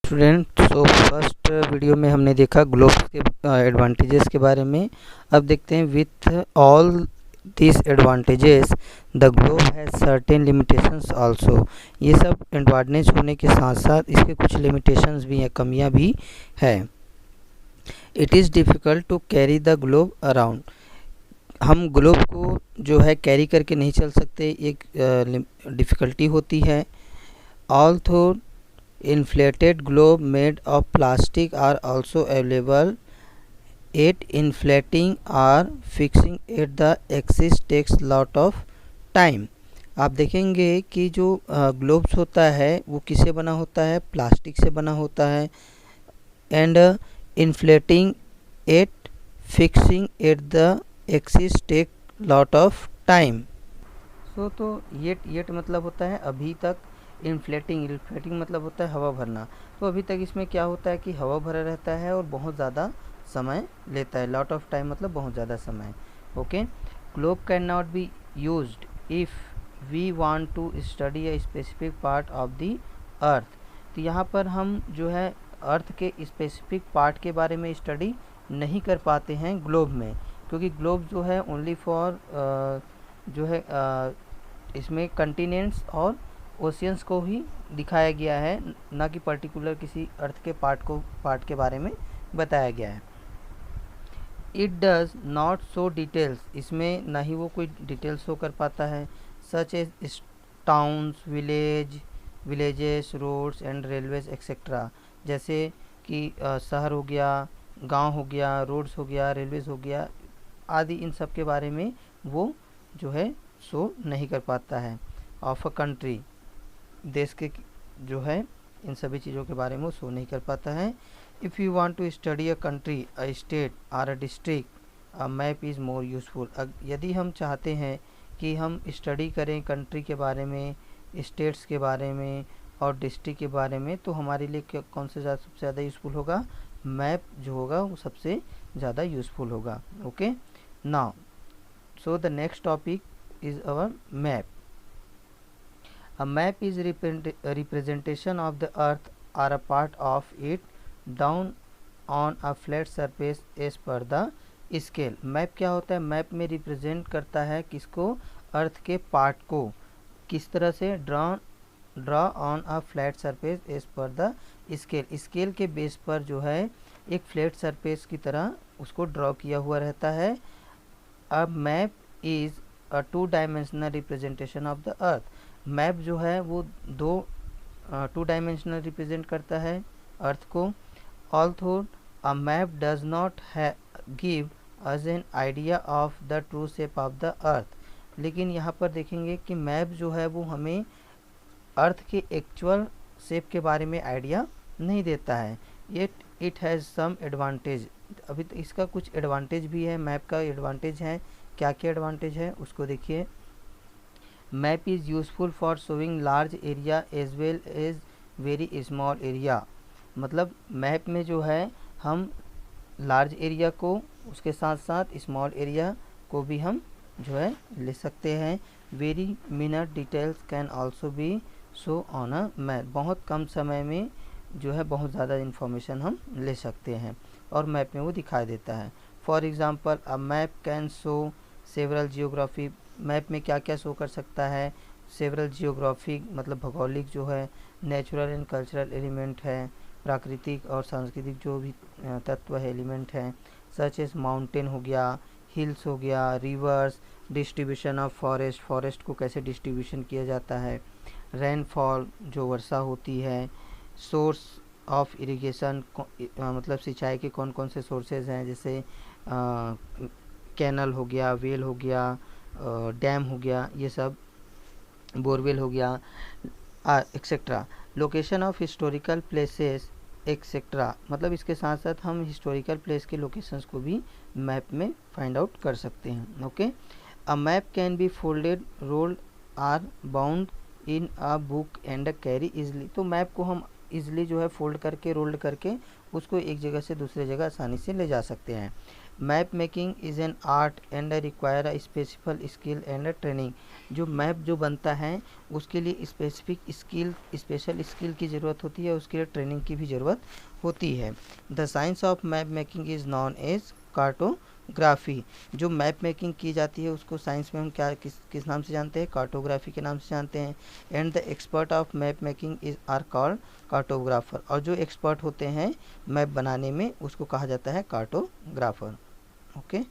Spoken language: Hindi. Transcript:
स्टूडेंट, सो फर्स्ट वीडियो में हमने देखा ग्लोब्स के एडवांटेजेस के बारे में। अब देखते हैं with all this advantages the globe has certain limitations also. ये सब एडवांटेज होने के साथ साथ इसके कुछ लिमिटेशंस भी हैं, कमियां भी है। It is difficult to carry the globe around. हम ग्लोब को जो है कैरी करके नहीं चल सकते, एक डिफ़िकल्टी होती है। Although inflated globe made of plastic are also available, yet inflating or fixing at the axis takes lot of time। आप देखेंगे कि जो ग्लोब्स होता है वो किससे बना होता है, प्लास्टिक से बना होता है। And inflating at fixing at the axis take lot of time. तो येट मतलब होता है अभी तक, इन्फ्लेटिंग मतलब होता है हवा भरना। तो अभी तक इसमें क्या होता है कि हवा भरा रहता है और बहुत ज़्यादा समय लेता है। लॉट ऑफ टाइम मतलब बहुत ज़्यादा समय। Okay, globe can not be used if we want to study a specific part of the earth. तो यहाँ पर हम जो है अर्थ के स्पेसिफिक पार्ट के बारे में स्टडी नहीं कर पाते हैं ग्लोब में, क्योंकि ग्लोब जो है ओनली फॉर जो है इसमें कंटिनेंट्स और ओशियंस को ही दिखाया गया है, ना कि पर्टिकुलर किसी अर्थ के पार्ट के बारे में बताया गया है। It does not show details, इसमें ना ही वो कोई डिटेल्स शो कर पाता है। Such as towns, villages, roads and railways etcetera. जैसे कि शहर हो गया, गांव हो गया, रोड्स हो गया, रेलवेज हो गया आदि, इन सब के बारे में वो जो है शो नहीं कर पाता है। ऑफ अ कंट्री, देश के जो है इन सभी चीज़ों के बारे में वो शो नहीं कर पाता है। If you want to study a country, a state और a district, a map is more useful. यदि हम चाहते हैं कि हम स्टडी करें कंट्री के बारे में, स्टेट्स के बारे में और डिस्ट्रिक्ट के बारे में, तो हमारे लिए कौन से सबसे ज़्यादा यूज़फुल होगा? मैप जो होगा वो सबसे ज़्यादा यूज़फुल होगा। Okay, now so the next topic is our map. A map is a representation of the earth or a part of it down on a flat surface as per the scale। Map क्या होता है? मैप में रिप्रेजेंट करता है किसको? अर्थ के पार्ट को। किस तरह से? Draw on a flat surface as per the scale. Scale के बेस पर जो है एक फ्लैट सरफेस की तरह उसको ड्रॉ किया हुआ रहता है। अ map is a 2 dimensional representation of the earth. Map जो है वो 2 डायमेंशनल रिप्रेजेंट करता है अर्थ को। Although a map does not give us an idea of the true shape of the earth. लेकिन यहाँ पर देखेंगे कि मैप जो है वो हमें अर्थ के एक्चुअल शेप के बारे में आइडिया नहीं देता है। It has some advantage. अभी तो इसका कुछ एडवांटेज भी है, मैप का एडवांटेज है। क्या क्या एडवांटेज है उसको देखिए। Map is useful for showing large area as well as very small area. मतलब मैप में जो है हम लार्ज एरिया को, उसके साथ साथ स्मॉल एरिया को भी हम जो है ले सकते हैं। Very minute details can also be show on a map. बहुत कम समय में जो है बहुत ज़्यादा इन्फॉर्मेशन हम ले सकते हैं और मैप में वो दिखाई देता है। For example a map can show several geography. Map में क्या क्या शो कर सकता है? सेवरल जियोग्राफिक मतलब भौगोलिक जो है, नेचुरल एंड कल्चरल एलिमेंट है, प्राकृतिक और सांस्कृतिक जो भी तत्व है, एलिमेंट हैं, सच एज माउंटेन हो गया, हिल्स हो गया, रिवर्स, डिस्ट्रीब्यूशन ऑफ फॉरेस्ट को कैसे डिस्ट्रीब्यूशन किया जाता है, रेनफॉल जो वर्षा होती है, सोर्स ऑफ इरिगेशन मतलब सिंचाई के कौन कौन से सोर्सेज हैं, जैसे कैनल हो गया, वेल हो गया, डैम हो गया, ये सब, बोरवेल हो गया etcetera. Location of historical places etcetera. मतलब इसके साथ साथ हम हिस्टोरिकल प्लेस के लोकेशंस को भी मैप में फाइंड आउट कर सकते हैं। Okay, a map can be folded, rolled or bound in a book and carry easily. तो मैप को हम ईजिली जो है फोल्ड करके रोल्ड करके उसको एक जगह से दूसरे जगह आसानी से ले जा सकते हैं। Map making is an art and require a specific skill and training. जो मैप जो बनता है उसके लिए स्पेसिफिक स्किल स्पेशल स्किल की ज़रूरत होती है, उसके लिए ट्रेनिंग की भी ज़रूरत होती है। The science of map making is known as cartography. जो मैप मेकिंग की जाती है उसको साइंस में हम क्या किस नाम से जानते हैं? कार्टोग्राफी के नाम से जानते हैं। And the expert of map making is are called cartographer. और जो एक्सपर्ट होते हैं मैप बनाने में उसको कहा जाता है कार्टोग्राफर। ओके।